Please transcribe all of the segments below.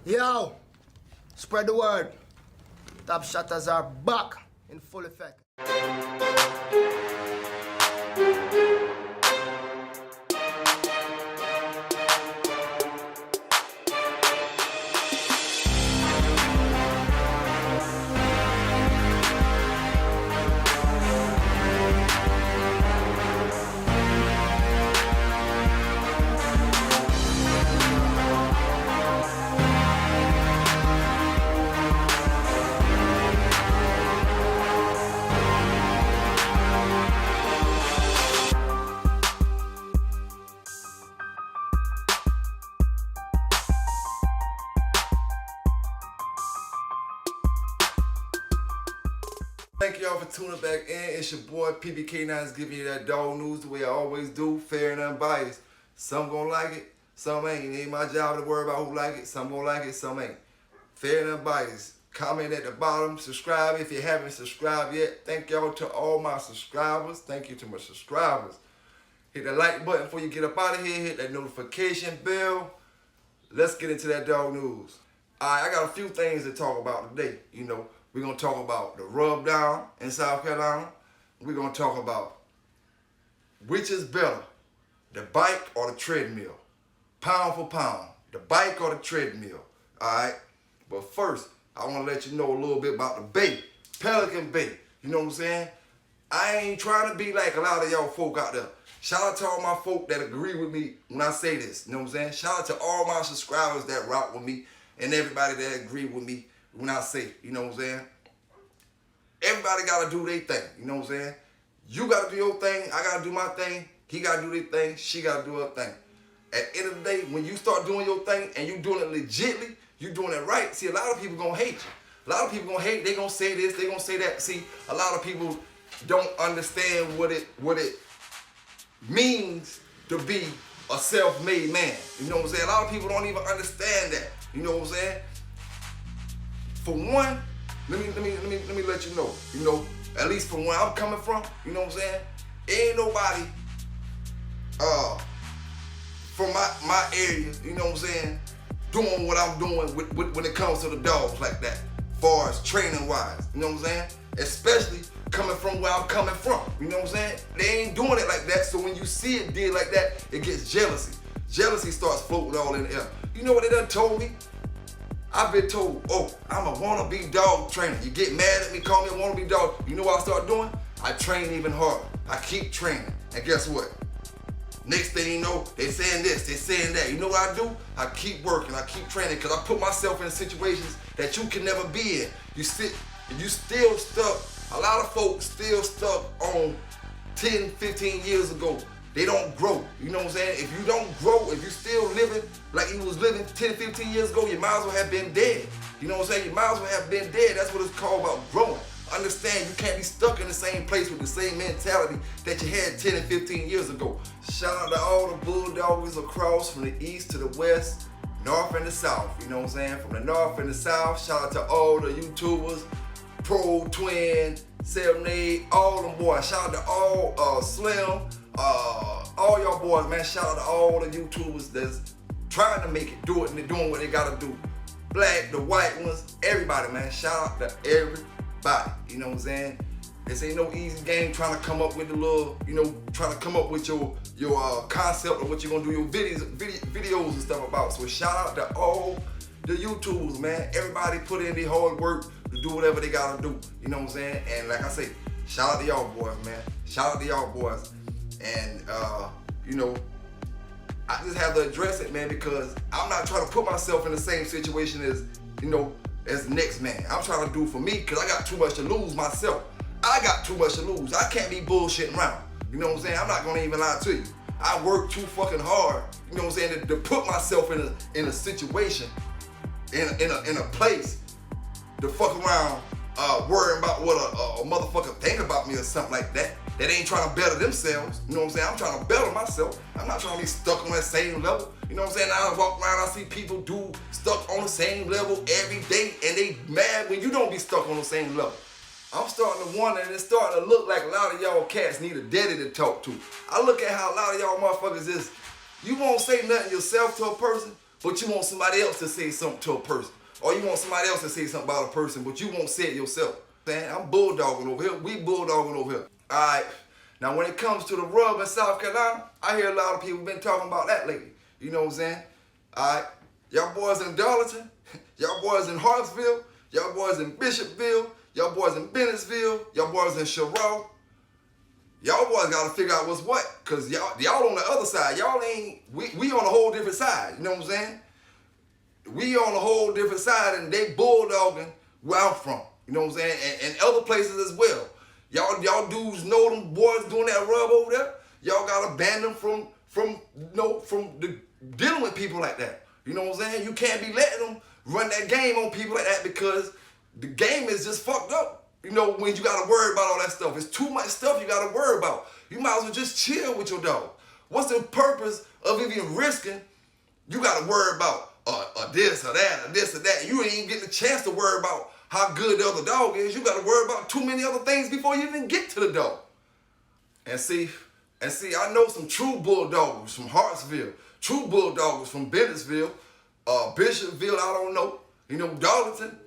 Yo, spread the word. Top Shotters are back in full effect. Thank y'all for tuning back in. It's your boy PBK9 giving you that dog news the way I always do, fair and unbiased. Some gonna like it, some ain't. It ain't my job to worry about who like it. Some gonna like it, some ain't. Fair and unbiased. Comment at the bottom. Subscribe if you haven't subscribed yet. Thank y'all to all my subscribers. Thank you to my subscribers. Hit the like button before you get up out of here. Hit that notification bell. Let's get into that dog news. Alright, I got a few things to talk about today. We're going to talk about the rub down in South Carolina. We're going to talk about which is better, the bike or the treadmill. Pound for pound, the bike or the treadmill. All right? But first, I want to let you know a little bit about the bait, Pelican Bait. You know what I'm saying? I ain't trying to be like a lot of y'all folk out there. Shout out to all my folk that agree with me when I say this. You know what I'm saying? Shout out to all my subscribers that rock with me and everybody that agree with me when I say, you know what I'm saying? Everybody gotta do their thing, you know what I'm saying? You gotta do your thing, I gotta do my thing, he gotta do their thing, she gotta do her thing. At the end of the day, when you start doing your thing and you doing it legitly, you doing it right, see, a lot of people gonna hate you. A lot of people gonna hate, they gonna say this, they gonna say that. See, a lot of people don't understand what it means to be a self-made man. You know what I'm saying? A lot of people don't even understand that. You know what I'm saying? For one, let me let you know, at least from where I'm coming from, you know what I'm saying? Ain't nobody from my area, you know what I'm saying, doing what I'm doing when it comes to the dogs like that, far as training wise, you know what I'm saying? Especially coming from where I'm coming from, you know what I'm saying? They ain't doing it like that, so when you see it did like that, it gets jealousy. Jealousy starts floating all in the air. You know what they done told me? I've been told, oh, I'm a wannabe dog trainer. You get mad at me, call me a wannabe dog. You know what I start doing? I train even harder. I keep training. And guess what? Next thing you know, they saying this, they saying that. You know what I do? I keep working, I keep training, because I put myself in situations that you can never be in. You still stuck, a lot of folks still stuck on 10, 15 years ago. They don't grow, you know what I'm saying? If you don't grow, if you still living like you was living 10, 15 years ago, you might as well have been dead. You know what I'm saying? You might as well have been dead. That's what it's called about growing. Understand, you can't be stuck in the same place with the same mentality that you had 10 and 15 years ago. Shout out to all the bulldoggers across from the east to the west, north and the south, you know what I'm saying? From the north and the south, shout out to all the YouTubers, Pro, Twin, 7-8, all them boys. Shout out to all Slim, all y'all boys, man. Shout out to all the YouTubers that's trying to make it, do it, and they're doing what they gotta do. Black, the white ones, everybody, man. Shout out to everybody. You know what I'm saying? This ain't no easy game trying to come up with the little, trying to come up with your concept of what you're gonna do your videos and stuff about. So shout out to all the YouTubers, man. Everybody put in their hard work to do whatever they gotta do. You know what I'm saying? And like I say, shout out to y'all boys, man. Shout out to y'all boys. And I just have to address it, man, because I'm not trying to put myself in the same situation as the next man. I'm trying to do for me, because I got too much to lose myself. I got too much to lose. I can't be bullshitting around. You know what I'm saying? I'm not gonna even lie to you. I work too fucking hard, you know what I'm saying, to put myself in a situation, in a place to fuck around worrying about what a motherfucker think about me or something like that. That ain't trying to better themselves. You know what I'm saying? I'm trying to better myself. I'm not trying to be stuck on that same level. You know what I'm saying? Now I walk around, I see people stuck on the same level every day, and they mad when you don't be stuck on the same level. I'm starting to wonder, and it's starting to look like a lot of y'all cats need a daddy to talk to. I look at how a lot of y'all motherfuckers is, you won't say nothing yourself to a person, but you want somebody else to say something to a person. Or you want somebody else to say something about a person, but you won't say it yourself. Man, I'm bulldogging over here. We bulldogging over here. All right. Now, when it comes to the rub in South Carolina, I hear a lot of people been talking about that lately. You know what I'm saying? All right. Y'all boys in Darlington, y'all boys in Hartsville, y'all boys in Bishopville, y'all boys in Bennettsville, y'all boys in Sherrod. Y'all boys gotta figure out what's what, cause y'all on the other side. Y'all ain't, we on a whole different side, you know what I'm saying? We on a whole different side and they bulldogging where I'm from, you know what I'm saying? And other places as well. Y'all dudes know them boys doing that rub over there. Y'all gotta ban them from dealing with people like that. You know what I'm saying? You can't be letting them run that game on people like that because the game is just fucked up. You know, when you gotta worry about all that stuff. It's too much stuff you gotta worry about. You might as well just chill with your dog. What's the purpose of even risking? You gotta worry about this or that or this or that. You ain't even getting a chance to worry about how good the other dog is. You gotta worry about too many other things before you even get to the dog. And see, I know some true bulldoggers from Hartsville, true bulldoggers from Bennettsville, Bishopville, I don't know, you know, Darlington.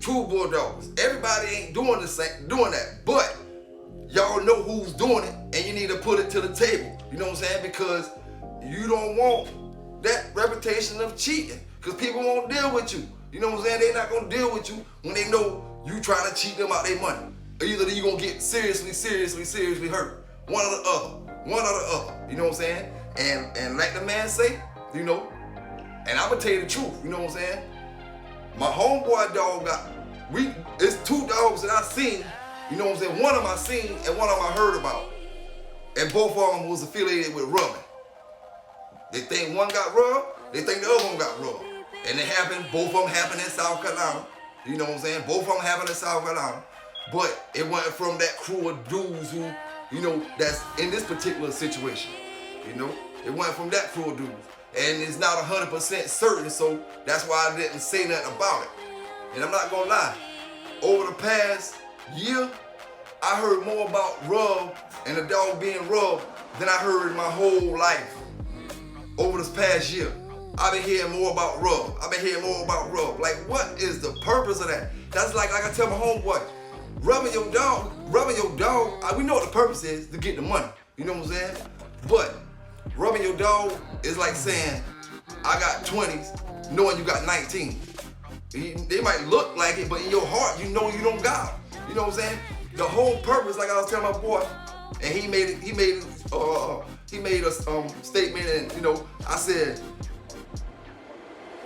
True bulldoggers. Everybody ain't doing that, but y'all know who's doing it, and you need to put it to the table. You know what I'm saying? Because you don't want that reputation of cheating, because people won't deal with you. You know what I'm saying? They're not gonna deal with you when they know you trying to cheat them out their money. Either you gonna get seriously hurt. One or the other. You know what I'm saying? And like the man say, you know, and I'm gonna tell you the truth. You know what I'm saying? My homeboy dog it's two dogs that I seen, you know what I'm saying? One of them I seen and one of them I heard about. And both of them was affiliated with rubbing. They think one got rubbed, they think the other one got rubbed. And it happened, both of them happened in South Carolina. You know what I'm saying? Both of them happened in South Carolina. But it went from that crew of dudes who, you know, that's in this particular situation. You know? It went from that crew of dudes. And it's not 100% certain, so that's why I didn't say nothing about it. And I'm not gonna lie, over the past year, I heard more about rub and the dog being rubbed than I heard in my whole life. Over this past year, I've been hearing more about rub. Like, what is the purpose of that? That's like I tell my homeboy, rubbing your dog, we know what the purpose is, to get the money. You know what I'm saying? But rubbing your dog is like saying, I got 20s, knowing you got 19. They might look like it, but in your heart, you know you don't got them. You know what I'm saying? The whole purpose, like I was telling my boy, and he made a statement, and you know, I said,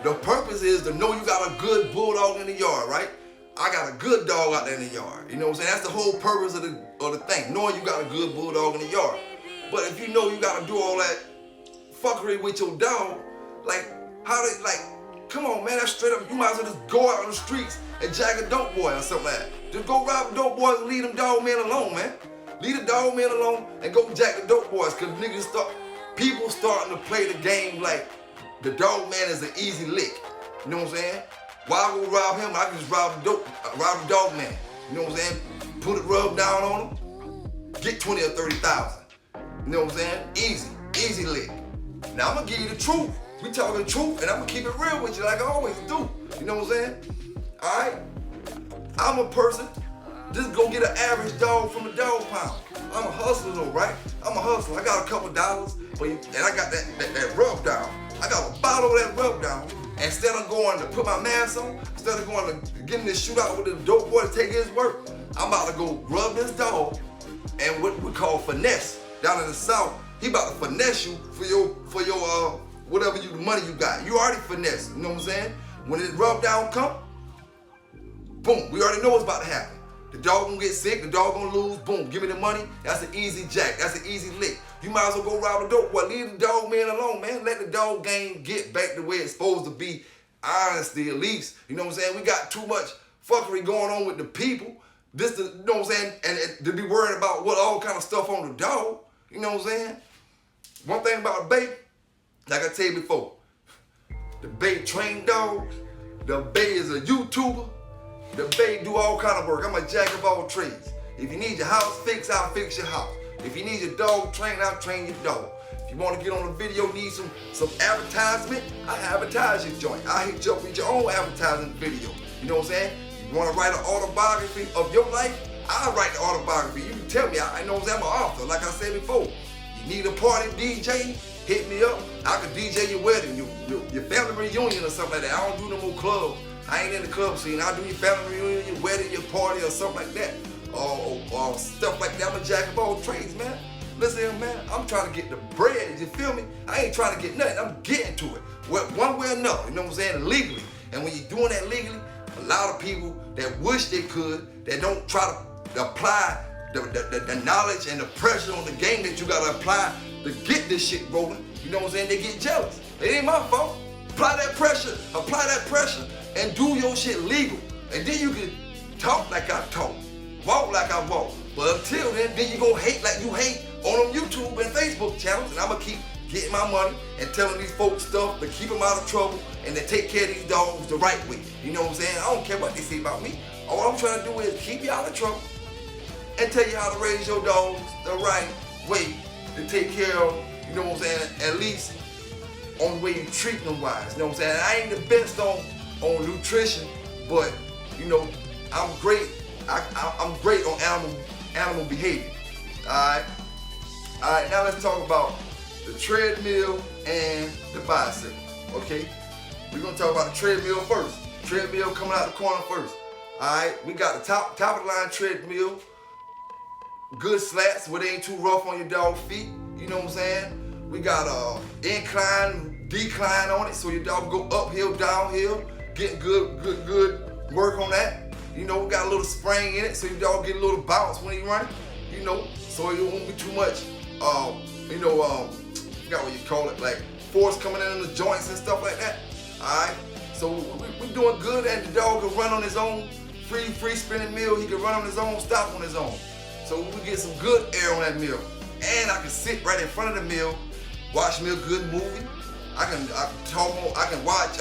the purpose is to know you got a good bulldog in the yard, right? I got a good dog out there in the yard. You know what I'm saying? That's the whole purpose of the thing, knowing you got a good bulldog in the yard. But if you know you gotta do all that fuckery with your dog, like, come on, man, that's straight up. You might as well just go out on the streets and jack a dope boy or something like that. Just go rob the dope boys and leave them dog men alone, man. Leave the dog men alone and go jack the dope boys, cause people starting to play the game like the dog man is an easy lick. You know what I'm saying? Why I go rob him? I can just rob the dog man. You know what I'm saying? Put it rub down on him, get 20 or 30,000. You know what I'm saying? Easy lick. Now I'm gonna give you the truth. We talking the truth, and I'm gonna keep it real with you like I always do. You know what I'm saying? All right? I'm a person, just go get an average dog from the dog pound. I'm a hustler though, right? I'm a hustler. I got a couple dollars, and I got that rub down. I got a bottle of that rub down. Instead of going to put my mask on, instead of going to getting this shootout with the dope boy to take his work, I'm about to go rub this dog and what we call finesse. Down in the South, he about to finesse you for your whatever the money you got. You already finesse, you know what I'm saying? When it rub down come, boom, we already know what's about to happen. The dog gonna get sick, the dog gonna lose, boom, give me the money. That's an easy jack, that's an easy lick. You might as well go rob a dope boy. Leave the dog man alone, man. Let the dog game get back the way it's supposed to be. Honesty, at least. You know what I'm saying? We got too much fuckery going on with the people. You know what I'm saying? And to be worried about what all kind of stuff on the dog. You know what I'm saying? One thing about a bait, like I tell you before, the bait trained dog, the bait is a YouTuber, the bait do all kind of work. I'm a jack of all trades. If you need your house fixed, I'll fix your house. If you need your dog trained, I'll train your dog. If You want to get on the video, need some advertisement, I advertise your joint. I hit you up with your own advertising video. You know what I'm saying? You want to write an autobiography of your life? I'll write the autobiography. You can tell me, I know I'm an author, like I said before. You need a party DJ? Hit me up. I can DJ your wedding, your family reunion or something like that. I don't do no more clubs. I ain't in the club scene. I do your family reunion, your wedding, your party or something like that. Or stuff like that. I'm a jack of all trades, man. Listen here, man. I'm trying to get the bread. You feel me? I ain't trying to get nothing. I'm getting to it. One way or another. You know what I'm saying? Legally. And when you're doing that legally, a lot of people that wish they could, that don't try to apply the knowledge and the pressure on the game that you gotta apply to get this shit rolling, you know what I'm saying? They get jealous. It ain't my fault. Apply that pressure, and do your shit legal. And then you can talk like I talk, walk like I walk. But until then you gonna hate like you hate on them YouTube and Facebook channels, and I'm gonna keep getting my money and telling these folks stuff to keep them out of trouble and to take care of these dogs the right way. You know what I'm saying? I don't care what they say about me. All I'm trying to do is keep you out of trouble and tell you how to raise your dogs the right way to take care of, you know what I'm saying, at least on the way you treat them wise. You know what I'm saying? I ain't the best on nutrition, but you know, I'm great. I'm great on animal behavior. Alright, now let's talk about the treadmill and the bicycle. Okay? We're gonna talk about the treadmill first. Treadmill coming out the corner first. Alright, we got the top of the line treadmill. Good slats where they ain't too rough on your dog feet. You know what I'm saying? We got incline, decline on it, so your dog go uphill, downhill, getting good work on that. You know, we got a little spring in it, so your dog get a little bounce when he running. You know, so it won't be too much. I forgot what you call it, like force coming in the joints and stuff like that. All right. So we're doing good, and the dog can run on his own. Free spinning mill. He can run on his own, stop on his own. So we get some good air on that mill. And I can sit right in front of the mill, watch me a good movie. I can watch,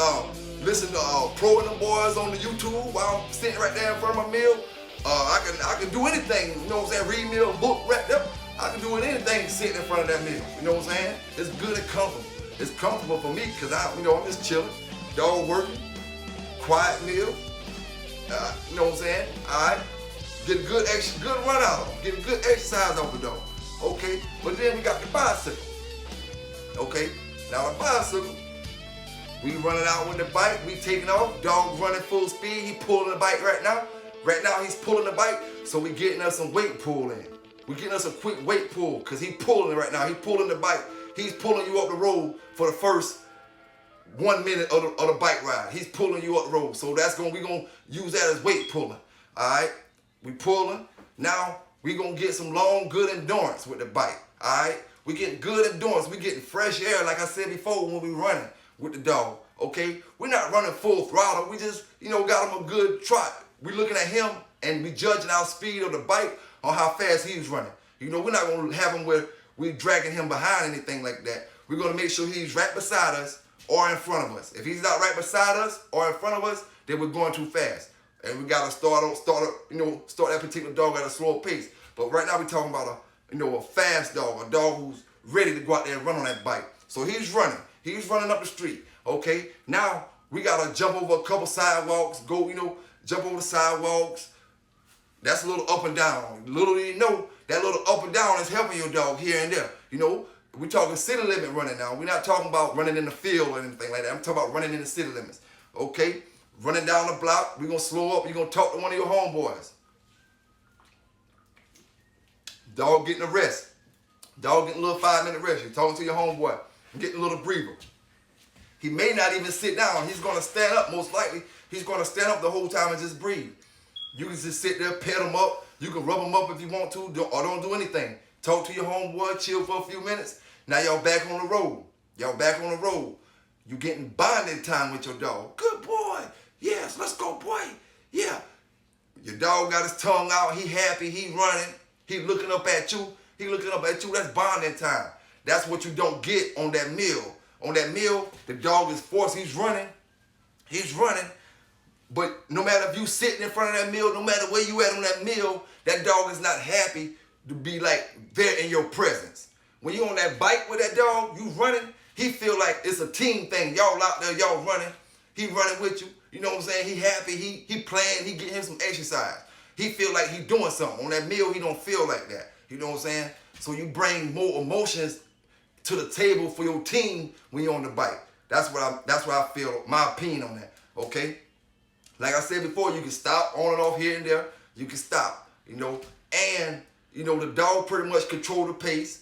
listen to Pro and them boys on the YouTube while I'm sitting right there in front of my mill. I can do anything, you know what I'm saying? Read me a book right there. I can do anything sitting in front of that mill. You know what I'm saying? It's good and comfortable. It's comfortable for me because I'm just chilling, dog working, quiet meal. You know what I'm saying? All right. Get a good run out of them. Get a good exercise off the dog. Okay. But then we got the bicycle. Okay. Now the bicycle, we running out with the bike. We taking off. Dog running full speed. He pulling the bike right now. Right now he's pulling the bike. So we getting us some weight pull in. We getting us a quick weight pull because he pulling it right now. He pulling the bike. He's pulling you up the road for the first 1 minute of the bike ride. He's pulling you up the road. So we gonna use that as weight pulling. All right. We pulling. Now we gonna get some long, good endurance with the bike. All right. We getting good endurance. We getting fresh air, like I said before, when we running with the dog. Okay. We're not running full throttle. We just, got him a good trot. We looking at him and we judging our speed of the bike on how fast he's running. We're not gonna have him where we dragging him behind anything like that. We're gonna make sure he's right beside us or in front of us. If he's not right beside us or in front of us, then we're going too fast. And we gotta start that particular dog at a slower pace. But right now we're talking about a fast dog, a dog who's ready to go out there and run on that bike. So he's running. He's running up the street. Okay. Now we gotta jump over a couple sidewalks. Jump over the sidewalks. That's a little up and down. Little do you know, that little up and down is helping your dog here and there. We're talking city limit running now. We're not talking about running in the field or anything like that. I'm talking about running in the city limits. Okay? Running down the block, we're going to slow up. You're going to talk to one of your homeboys. Dog getting a rest. Dog getting a little 5-minute rest. You're talking to your homeboy. Getting a little breather. He may not even sit down. He's going to stand up, most likely. He's going to stand up the whole time and just breathe. You can just sit there, pet him up. You can rub him up if you want to, or don't do anything. Talk to your homeboy, chill for a few minutes. Now y'all back on the road. You getting bonding time with your dog. Good boy. Yes, let's go, boy. Yeah. Your dog got his tongue out. He happy. He running. He looking up at you. That's bonding time. That's what you don't get on that meal. On that meal, the dog is forced. He's running. But no matter if you sitting in front of that meal, no matter where you at on that meal, that dog is not happy to be like there in your presence. when you on that bike with that dog, you running, he feel like it's a team thing. Y'all out there, y'all running. He running with you. You know what I'm saying? He happy. He playing. He getting him some exercise. He feel like he doing something. On that meal, he don't feel like that. You know what I'm saying? So you bring more emotions to the table for your team when you're on the bike. That's what I feel, my opinion on that. Okay? Like I said before, you can stop on and off here and there. You can stop, you know. And, you know, the dog pretty much control the pace.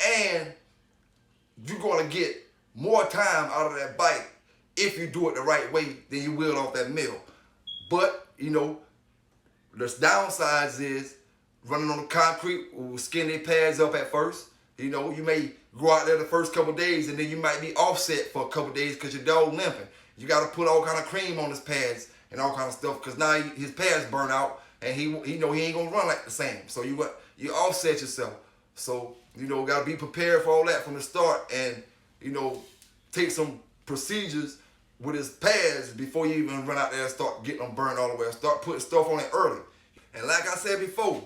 And you're going to get more time out of that bike if you do it the right way than you will off that meal. But, you know, the downsides is running on the concrete will skin their pads up at first. You know, you may go out there the first couple days and then you might be offset for a couple days because your dog limping. You got to put all kind of cream on his pads and all kind of stuff because now his pads burn out and he know he ain't going to run like the same. So you offset yourself. So, you know, got to be prepared for all that from the start and, you know, take some procedures with his pads before you even run out there and start getting them burned all the way. Start putting stuff on it early. And like I said before,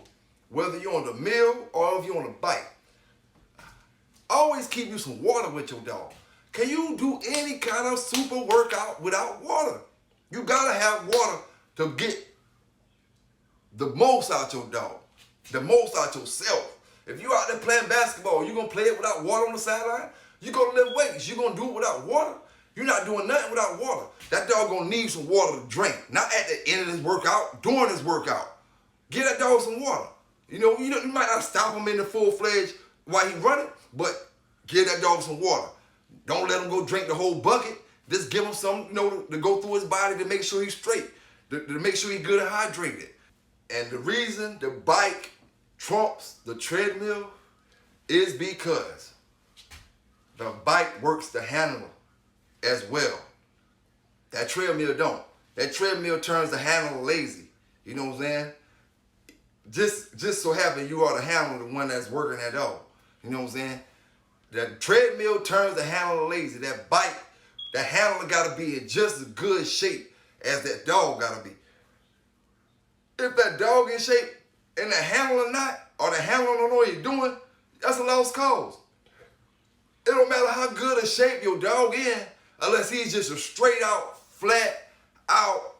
whether you're on the meal or if you're on the bike, always keep you some water with your dog. Can you do any kind of super workout without water? You gotta have water to get the most out your dog, the most out yourself. If you out there playing basketball, you gonna play it without water on the sideline? You gonna lift weights, you gonna do it without water? You're not doing nothing without water. That dog gonna need some water to drink. Not at the end of this workout, during this workout. Give that dog some water. You know, you might not stop him in the full-fledged while he's running, but give that dog some water. Don't let him go drink the whole bucket. Just give him some, you know, to go through his body to make sure he's straight, to make sure he's good and hydrated. And the reason the bike trumps the treadmill is because the bike works the handle as well. That treadmill don't. That treadmill turns the handle lazy. You know what I'm saying? Just so happen you are the handler, the one that's working that dog. You know what I'm saying? That treadmill turns the handler lazy. That bike, the handler gotta be in just as good shape as that dog gotta be. If that dog in shape and the handler not, or the handler don't know what he's doing, that's a lost cause. It don't matter how good a shape your dog in, unless he's just a straight out, flat out.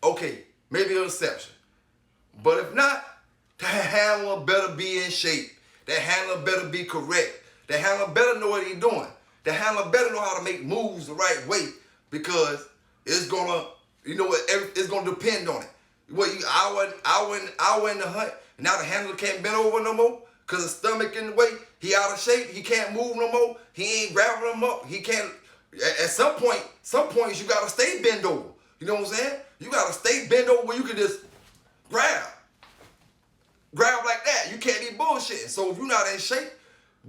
Okay, maybe an exception. But if not, the handler better be in shape. The handler better be correct. The handler better know what he's doing. The handler better know how to make moves the right way because it's gonna, you know what, it's gonna depend on it. What you hour in the hunt, and now the handler can't bend over no more because his stomach in the way. He out of shape. He can't move no more. He ain't grabbing him up. He can't. At some points you gotta stay bent over. You know what I'm saying? You gotta stay bent over where you can just grab like that. You can't be bullshitting. So if you're not in shape,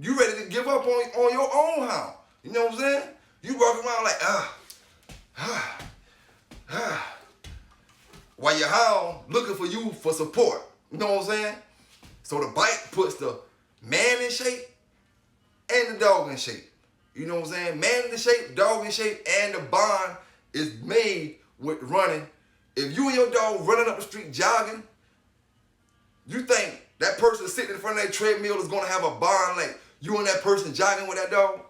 you ready to give up on your own hound. You know what I'm saying? You walking around like while your hound looking for you for support. You know what I'm saying? So the bike puts the man in shape and the dog in shape. You know what I'm saying? Man in shape, dog in shape, and the bond is made with running. If you and your dog running up the street jogging, you think that person sitting in front of that treadmill is gonna have a bond like you and that person jogging with that dog?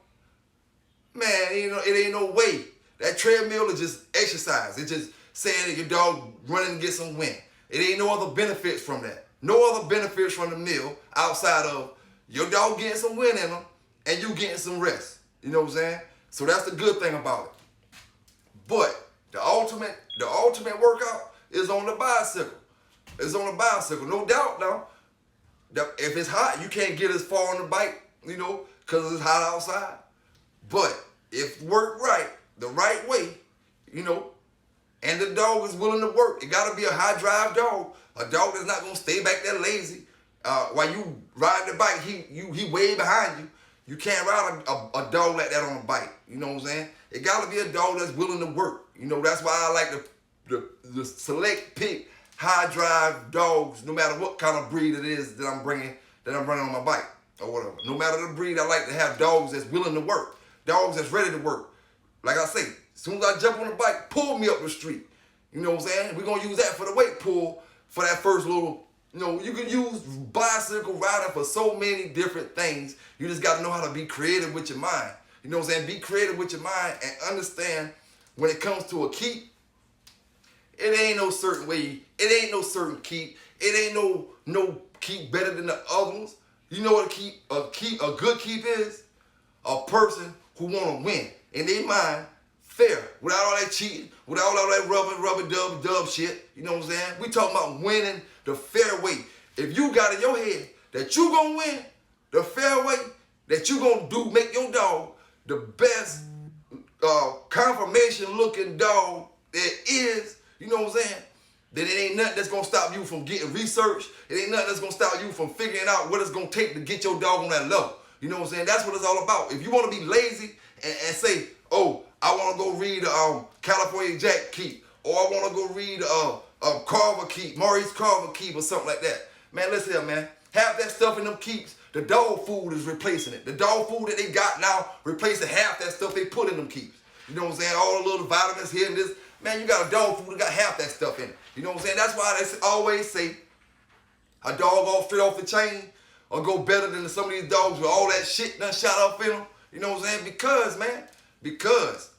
Man, it ain't no way. That treadmill is just exercise. It's just saying that your dog running to get some wind. It ain't no other benefits from that. No other benefits from the meal outside of your dog getting some wind in them and you getting some rest. You know what I'm saying? So that's the good thing about it. But the ultimate workout is on the bicycle. It's on the bicycle, no doubt now. If it's hot, you can't get as far on the bike, you know, because it's hot outside. But if worked right, the right way, you know, and the dog is willing to work, it got to be a high drive dog. A dog that's not going to stay back there lazy. While you ride the bike, he way behind you. You can't ride a dog like that on a bike. You know what I'm saying? It got to be a dog that's willing to work. You know, that's why I like the select pick high drive dogs, no matter what kind of breed it is that I'm running on my bike or whatever. No matter the breed, I like to have dogs that's willing to work, dogs that's ready to work. Like I say, as soon as I jump on the bike, pull me up the street. You know what I'm saying? We're gonna use that for the weight pull for that first little, you know, you can use bicycle riding for so many different things. You just gotta know how to be creative with your mind. You know what I'm saying? Be creative with your mind and understand when it comes to a keep, it ain't no certain way, it ain't no certain keep, it ain't no keep better than the other ones. You know what a good keep is? A person who wanna win in their mind, fair, without all that cheating, without all that rubber dub shit. You know what I'm saying? We talking about winning the fair way. If you got in your head that you gonna win the fair way, that you gonna make your dog the best confirmation looking dog there is, you know what I'm saying? Then it ain't nothing that's gonna stop you from getting research. It ain't nothing that's gonna stop you from figuring out what it's gonna take to get your dog on that level. You know what I'm saying? That's what it's all about. If you wanna be lazy and say, oh, I wanna go read California Jack Keep, or I wanna go read Carver Keep, Maurice Carver Keep, or something like that. Man, listen here, man. Half that stuff in them keeps, the dog food is replacing it. The dog food that they got now replacing half that stuff they put in them keeps. You know what I'm saying? All the little vitamins here and this. Man, you got a dog food that got half that stuff in it. You know what I'm saying? That's why they always say a dog straight off the chain or go better than some of these dogs with all that shit done shot up in them. You know what I'm saying? Because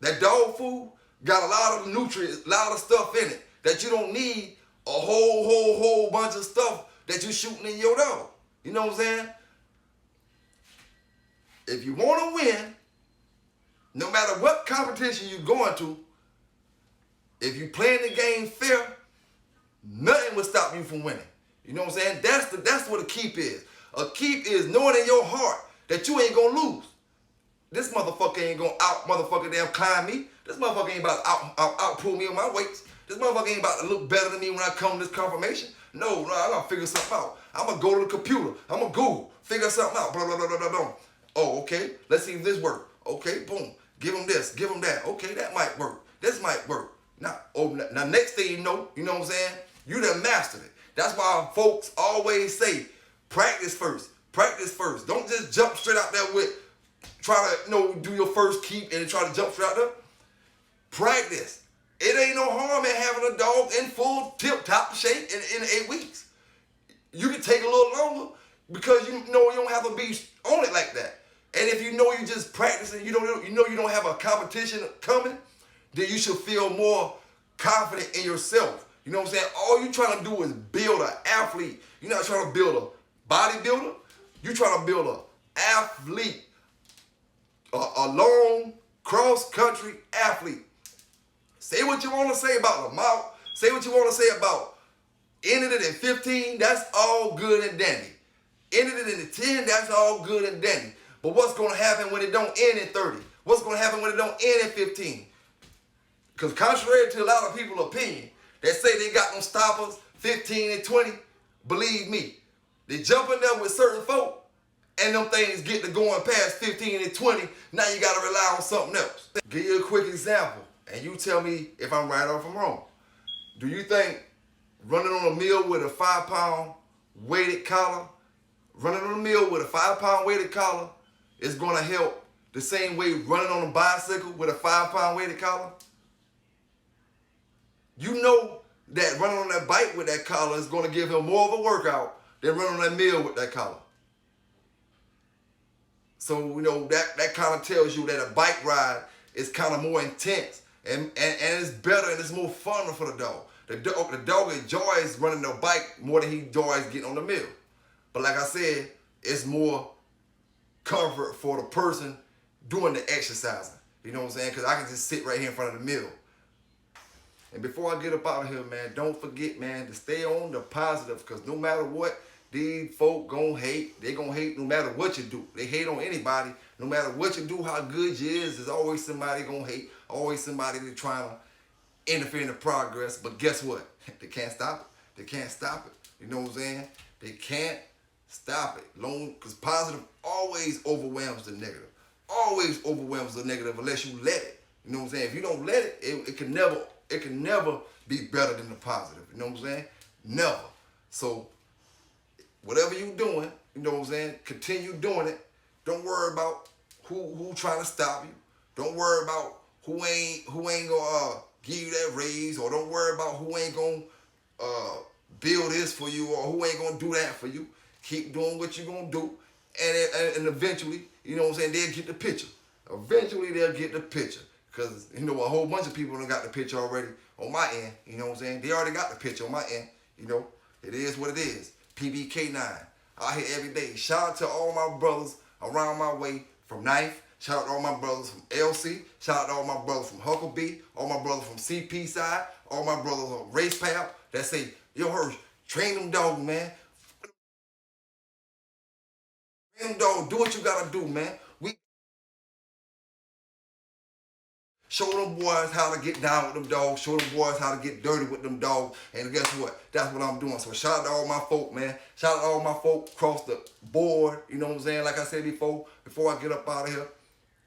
that dog food got a lot of nutrients, a lot of stuff in it that you don't need a whole bunch of stuff that you shooting in your dog. You know what I'm saying? If you want to win, no matter what competition you're going to, if you playing the game fair, nothing will stop you from winning. You know what I'm saying? That's what a keep is. A keep is knowing in your heart that you ain't gonna lose. This motherfucker ain't gonna motherfucker damn climb me. This motherfucker ain't about to out pull me on my weights. This motherfucker ain't about to look better than me when I come to this confirmation. No, I gotta figure something out. I'm gonna go to the computer. I'm gonna Google, figure something out. Blah, blah, blah, blah, blah, blah. Oh, okay. Let's see if this works. Okay, boom. Give him this, give him that. Okay, that might work. This might work. Now next thing you know what I'm saying? You done mastered it. That's why folks always say, practice first. Practice first. Don't just jump straight out there with try to do your first keep and try to jump straight out there. Practice. It ain't no harm in having a dog in full tip-top shape in 8 weeks. You can take a little longer because you know you don't have to be on it like that. And if you know you just practicing, you know you don't have a competition coming, then you should feel more confident in yourself. You know what I'm saying? All you trying to do is build an athlete. You're not trying to build a bodybuilder. You're trying to build an athlete, a long cross-country athlete. Say what you want to say about Lamar. Say what you want to say about ended it in 15. That's all good and dandy. Ended it in 10. That's all good and dandy. But what's going to happen when it don't end in 30? What's going to happen when it don't end in 15? Because contrary to a lot of people's opinion, that say they got them stoppers 15 and 20, believe me, they jump in there with certain folk and them things get to going past 15 and 20. Now you got to rely on something else. Give you a quick example and you tell me if I'm right or if I'm wrong. Do you think running on a mill with a 5-pound weighted collar, is going to help the same way running on a bicycle with a 5-pound weighted collar? You know that running on that bike with that collar is going to give him more of a workout than running on that mill with that collar. So, you know, that kind of tells you that a bike ride is kind of more intense and it's better and it's more fun for the dog. The dog enjoys running the bike more than he enjoys getting on the mill. But like I said, it's more comfort for the person doing the exercising. You know what I'm saying? Because I can just sit right here in front of the mill. And before I get up out of here, man, don't forget, man, to stay on the positive. Because no matter what, these folk gonna hate. They gonna hate no matter what you do. They hate on anybody. No matter what you do, how good you is, there's always somebody gonna hate. Always somebody that's trying to interfere in the progress. But guess what? They can't stop it. They can't stop it. You know what I'm saying? They can't stop it. Because positive always overwhelms the negative. Always overwhelms the negative unless you let it. You know what I'm saying? If you don't let it, it can never be better than the positive. You know what I'm saying? Never. So whatever you doing, you know what I'm saying? Continue doing it. Don't worry about who trying to stop you. Don't worry about who ain't gonna give you that raise, or don't worry about who ain't gonna build this for you, or who ain't gonna do that for you. Keep doing what you're gonna do, and eventually, you know what I'm saying, they'll get the picture. Eventually they'll get the picture. Cause you know, a whole bunch of people done got the picture already on my end, you know what I'm saying? They already got the picture on my end, you know. It is what it is. PBK9. Out here every day. Shout out to all my brothers around my way from Knife. Shout out to all my brothers from LC. Shout out to all my brothers from Huckabee. All my brothers from CP side. All my brothers on Race Pal that say, yo, Hirsch, train them dogs, man. Train them dogs. Do what you gotta do, man. We show them boys how to get down with them dogs. Show them boys how to get dirty with them dogs. And guess what? That's what I'm doing. So shout out to all my folk, man. Shout out to all my folk across the board. You know what I'm saying? Like I said before I get up out of here.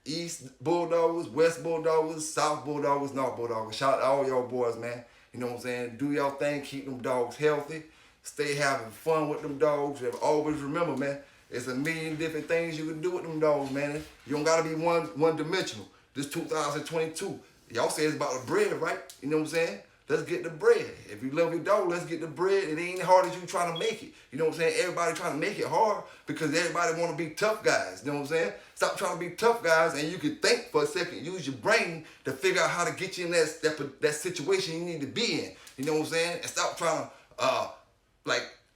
East Bulldoggers, West Bulldoggers, South Bulldoggers, North Bulldoggers. Shout out to all y'all boys, man. You know what I'm saying? Do y'all thing. Keep them dogs healthy. Stay having fun with them dogs. And always remember, man, there's a million different things you can do with them dogs, man. You don't got to be one dimensional. This 2022, y'all say it's about the bread, right? You know what I'm saying? Let's get the bread. If you love your dog, let's get the bread. It ain't hard as you trying to make it. You know what I'm saying? Everybody trying to make it hard because everybody want to be tough guys. You know what I'm saying? Stop trying to be tough guys and you can think for a second. Use your brain to figure out how to get you in that situation you need to be in. You know what I'm saying? And stop trying to, I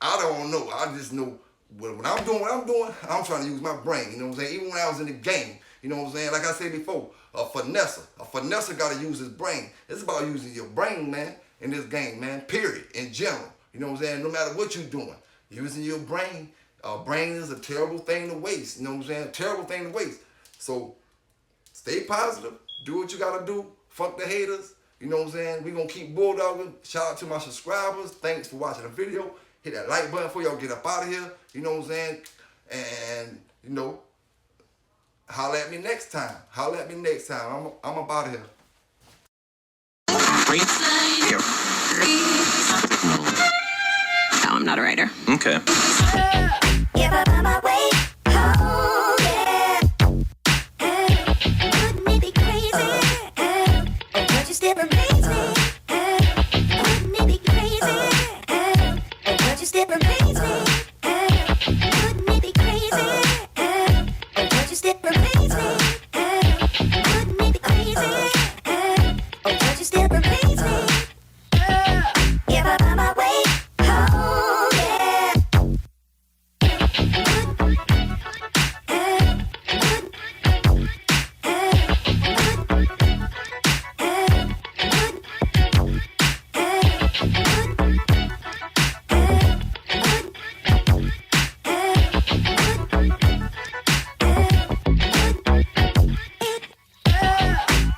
don't know. I just know when I'm doing what I'm doing, I'm trying to use my brain. You know what I'm saying? Even when I was in the game, you know what I'm saying? Like I said before, a finesser got to use his brain. It's about using your brain, man, in this game, man, period, in general. You know what I'm saying? No matter what you're doing, using your brain. Brain is a terrible thing to waste. You know what I'm saying? A terrible thing to waste. So stay positive. Do what you got to do. Fuck the haters. You know what I'm saying? We're going to keep bulldogging. Shout out to my subscribers. Thanks for watching the video. Hit that like button before y'all get up out of here. You know what I'm saying? And, you know, holla at me next time. Holla at me next time. I'm up out of here. No, I'm not a writer. Okay. Give up on my way home, yeah. Wouldn't it be crazy? Would you still amaze me? Wouldn't it be crazy? Would you still amaze me? Wouldn't it be crazy? Would you still amaze me? Wouldn't it be crazy? Would you still amaze me? Give up on my way home, yeah.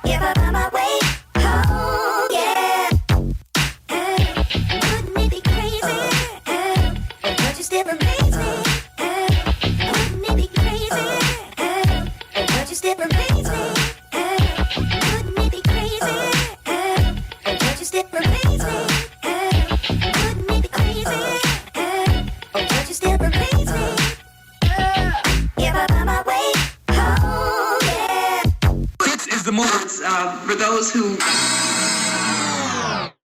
Give up on my way home, yeah. Wouldn't it be crazy? Would you still amaze me? Wouldn't it be crazy? Would you still amaze me? Wouldn't it be crazy? Would you still amaze me? Wouldn't it be crazy? Would you still amaze me? Give up on my way home, yeah. This is the move. For those who